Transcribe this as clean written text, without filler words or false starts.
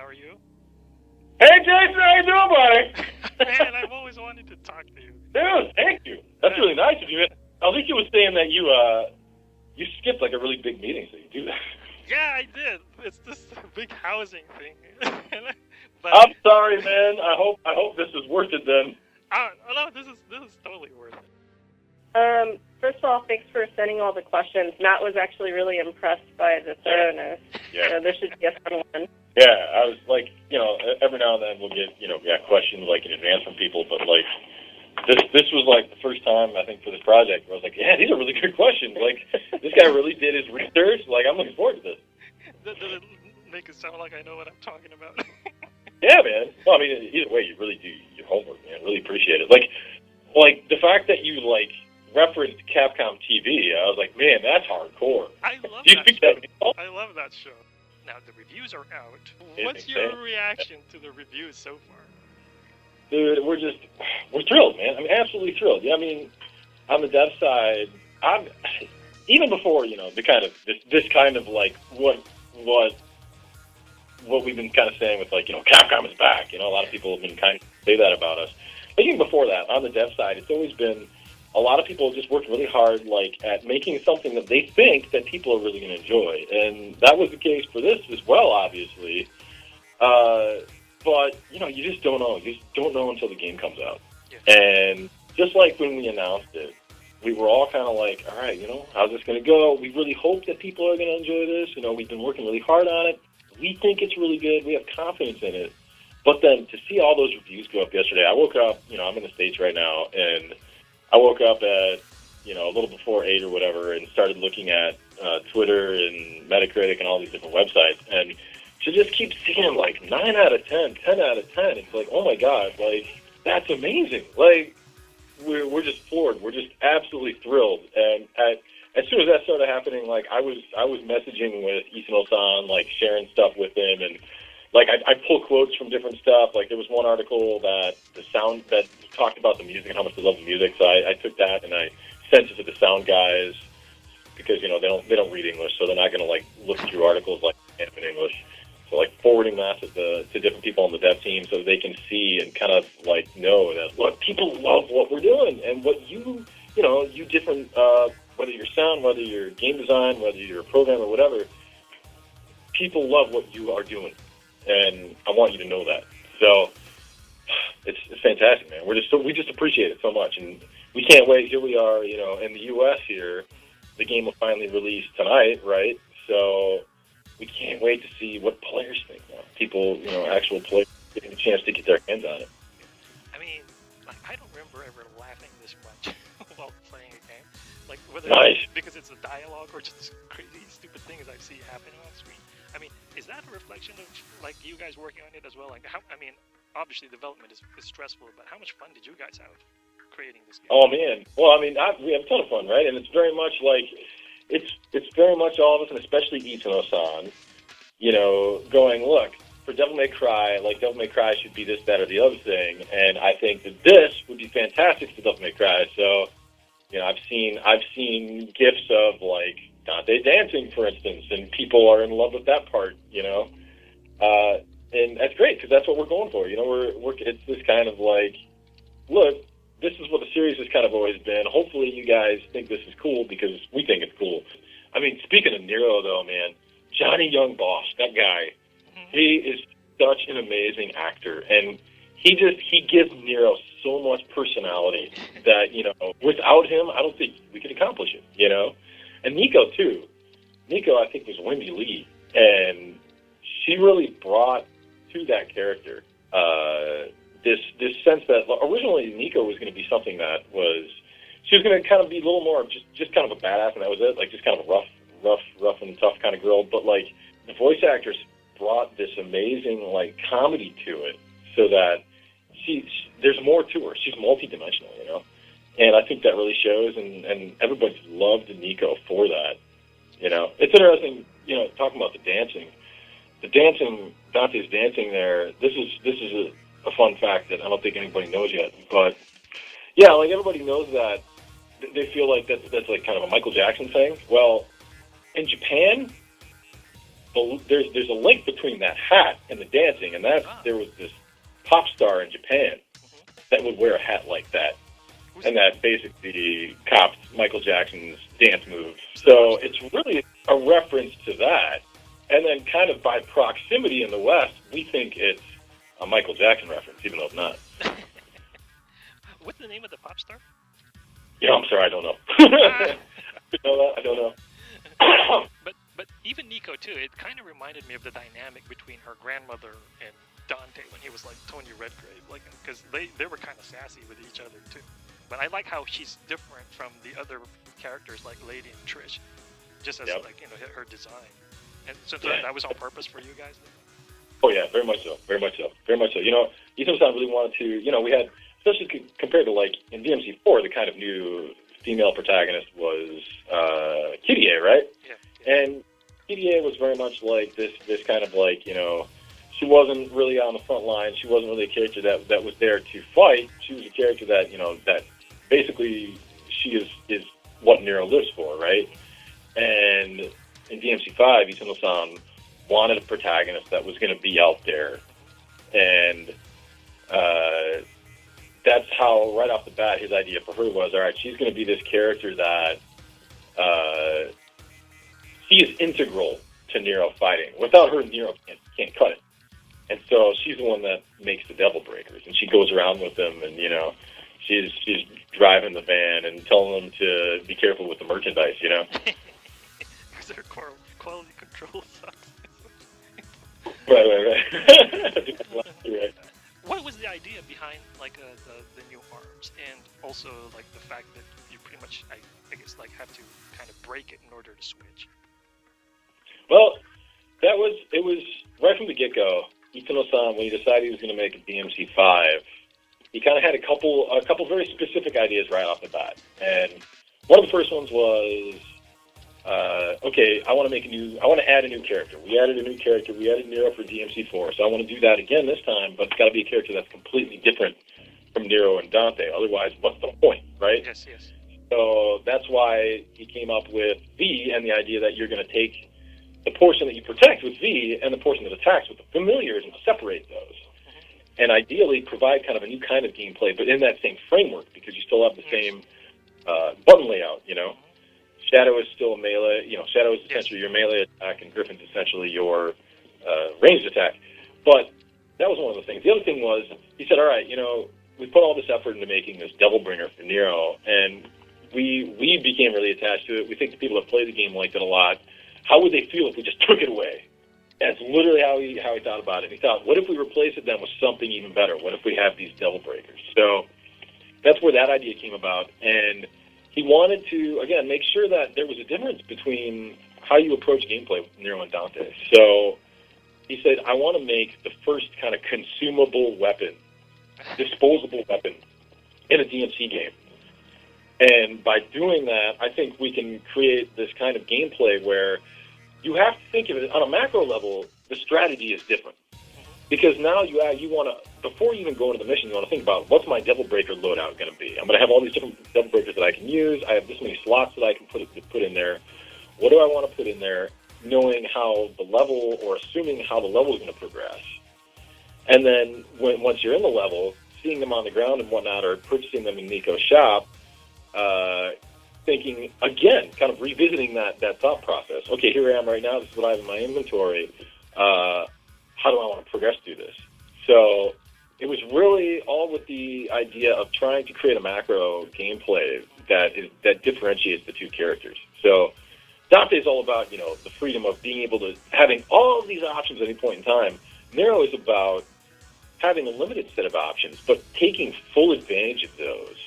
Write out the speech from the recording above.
How are you? Hey, Jason, how you doing, buddy? Man, I've always wanted to talk to you. Dude, thank you. That's really nice of you. I think you were saying that you skipped like a really big meeting, so you do that. Yeah, I did. It's this big housing thing. But I'm sorry, man. I hope this is worth it then. no, this is totally worth it. First of all, thanks for sending all the questions. Matt was actually really impressed by the thoroughness. Yeah. So this should be a fun one. Yeah, I was like, every now and then we'll get, questions like in advance from people, but like this was like the first time I think for this project where I was like, yeah, these are really good questions. Like this guy really did his research. Like I'm looking forward to this. Does it make it sound like I know what I'm talking about? Yeah, man. Well, I mean, either way, you really do your homework, man. Really appreciate it. Like the fact that you referenced Capcom TV, I was like, man, that's hardcore. I love Do you that speak show. that? I love that show. Now the reviews are out. Yeah, What's your reaction to the reviews so far? Dude, we're thrilled, man. I'm absolutely thrilled. Yeah, I mean, on the dev side, I'm even before the kind of this kind of like what we've been kind of saying with Capcom is back. A lot of people have been kind of say that about us. But even before that, on the dev side, it's always been a lot of people just worked really hard, at making something that they think that people are really going to enjoy, and that was the case for this as well, obviously. But you just don't know. You just don't know until the game comes out. Yeah. And just like when we announced it, we were all kind of like, all right, how's this going to go? We really hope that people are going to enjoy this. We've been working really hard on it. We think it's really good. We have confidence in it. But then to see all those reviews go up yesterday, I woke up. I'm in the States right now, and I woke up at, a little before 8 or whatever and started looking at Twitter and Metacritic and all these different websites. And to just keep seeing, 9 out of 10, 10 out of 10, it's like, oh, my God, that's amazing. We're just floored. We're just absolutely thrilled. And as soon as that started happening, I was messaging with Isano-san, sharing stuff with him, and I pull quotes from different stuff. There was one article that talked about the music and how much they love the music. So I took that and I sent it to the sound guys because they don't read English, so they're not going to look through articles in English. So forwarding that to different people on the dev team so they can see and kind of know that look, people love what we're doing and what you different whether you're sound, whether you're game design, whether you're a programmer, whatever. People love what you are doing. And I want you to know that. So it's fantastic, man. We just appreciate it so much, and we can't wait. Here we are, in the U.S. here. The game will finally release tonight, right? So we can't wait to see what players think now. People, actual players getting a chance to get their hands on it. I mean, I don't remember ever laughing this much while playing a game. Whether nice. It's because it's a dialogue or just this crazy, stupid things I see happening on screen. I mean, is that a reflection of you guys working on it as well? Obviously development is stressful, but how much fun did you guys have creating this game? Oh man, well, we have a ton of fun, right? And it's very much it's very much all of us, and especially Isano-san, going, look, for Devil May Cry, Devil May Cry should be this, that, or the other thing, and I think that this would be fantastic for Devil May Cry. So, I've seen gifs of Dante dancing, for instance, and people are in love with that part, and that's great because that's what we're going for. It's this kind of look, this is what the series has kind of always been. Hopefully, you guys think this is cool because we think it's cool. I mean, speaking of Nero, though, man, Johnny Young Boss, that guy, he is such an amazing actor, and he gives Nero so much personality that without him, I don't think we could accomplish it. And Nico, too. Nico, I think, was Wendy Lee, and she really brought to that character this sense that originally Nico was going to be something that she was going to kind of be a little more just kind of a badass, and that was it, just kind of a rough and tough kind of girl. But the voice actors brought this amazing comedy to it, so that there's more to her. She's multidimensional, And I think that really shows, and everybody's loved Nico for that. It's interesting, talking about the dancing. Dante's dancing there. This is a fun fact that I don't think anybody knows yet. But yeah, everybody knows that they feel like that's kind of a Michael Jackson thing. Well, in Japan, there's a link between that hat and the dancing, and there was this pop star in Japan that would wear a hat like that, and that basically copied Michael Jackson's dance move. So it's really a reference to that, and then kind of by proximity in the West, we think it's a Michael Jackson reference, even though it's not. What's the name of the pop star? Yeah, I'm sorry, I don't know. I don't know. But even Nico too, it kind of reminded me of the dynamic between her grandmother and Dante when he was like Tony Redgrave, like, because they were kind of sassy with each other too. But I like how she's different from the other characters like Lady and Trish, just as like her design. And so that was on purpose for you guys then? Oh yeah, very much so. Ito-san really wanted to. We had, especially compared to like in DMC4, the kind of new female protagonist was Kirie, right? Yeah. And Kirie was very much like this kind of like, she wasn't really on the front line. She wasn't really a character that was there to fight. She was a character that, that basically she is what Nero lives for, right? And in DMC5, Ito-san wanted a protagonist that was going to be out there. And that's how, right off the bat, his idea for her was, all right, she's going to be this character that she is integral to Nero fighting. Without her, Nero can't cut it. And so she's the one that makes the Devil Breakers, and she goes around with them, and she's driving the van and telling them to be careful with the merchandise, Because their quality control sucks. Right. What was the idea behind like the new arms, and also like the fact that you pretty much, I guess, like have to kind of break it in order to switch? Well, it was right from the get-go. Ito-san, when he decided he was going to make a DMC5, he kind of had a couple very specific ideas right off the bat. And one of the first ones was, okay, I want to add a new character. We added a new character. We added Nero for DMC4, so I want to do that again this time, but it's got to be a character that's completely different from Nero and Dante. Otherwise, what's the point, right? Yes. So that's why he came up with V and the idea that you're going to take the portion that you protect with V and the portion that attacks with the familiars and separate those. And ideally provide kind of a new kind of gameplay, but in that same framework, because you still have the same button layout, Shadow is still a melee, Shadow is essentially your melee attack, and Griffin's essentially your ranged attack. But that was one of the things. The other thing was, he said, all right, we put all this effort into making this Devilbringer for Nero, and we became really attached to it. We think the people that play the game liked it a lot. How would they feel if we just took it away? That's literally how he thought about it. He thought, what if we replace it then with something even better? What if we have these Devil Breakers? So that's where that idea came about. And he wanted to, again, make sure that there was a difference between how you approach gameplay with Nero and Dante. So he said, I want to make the first kind of consumable weapon, disposable weapon in a DMC game. And by doing that, I think we can create this kind of gameplay where you have to think of it on a macro level. The strategy is different because now you want to, before you even go into the mission, you want to think about what's my Devil Breaker loadout going to be. I'm going to have all these different Devil Breakers that I can use. I have this many slots that I can put in there. What do I want to put in there? Knowing how the level, or assuming how the level is going to progress, and then once you're in the level, seeing them on the ground and whatnot, or purchasing them in Nico's shop. Thinking, again, kind of revisiting that thought process. Okay, here I am right now. This is what I have in my inventory. How do I want to progress through this? So it was really all with the idea of trying to create a macro gameplay that differentiates the two characters. So Dante is all about, the freedom of being able to, having all of these options at any point in time. Nero is about having a limited set of options, but taking full advantage of those.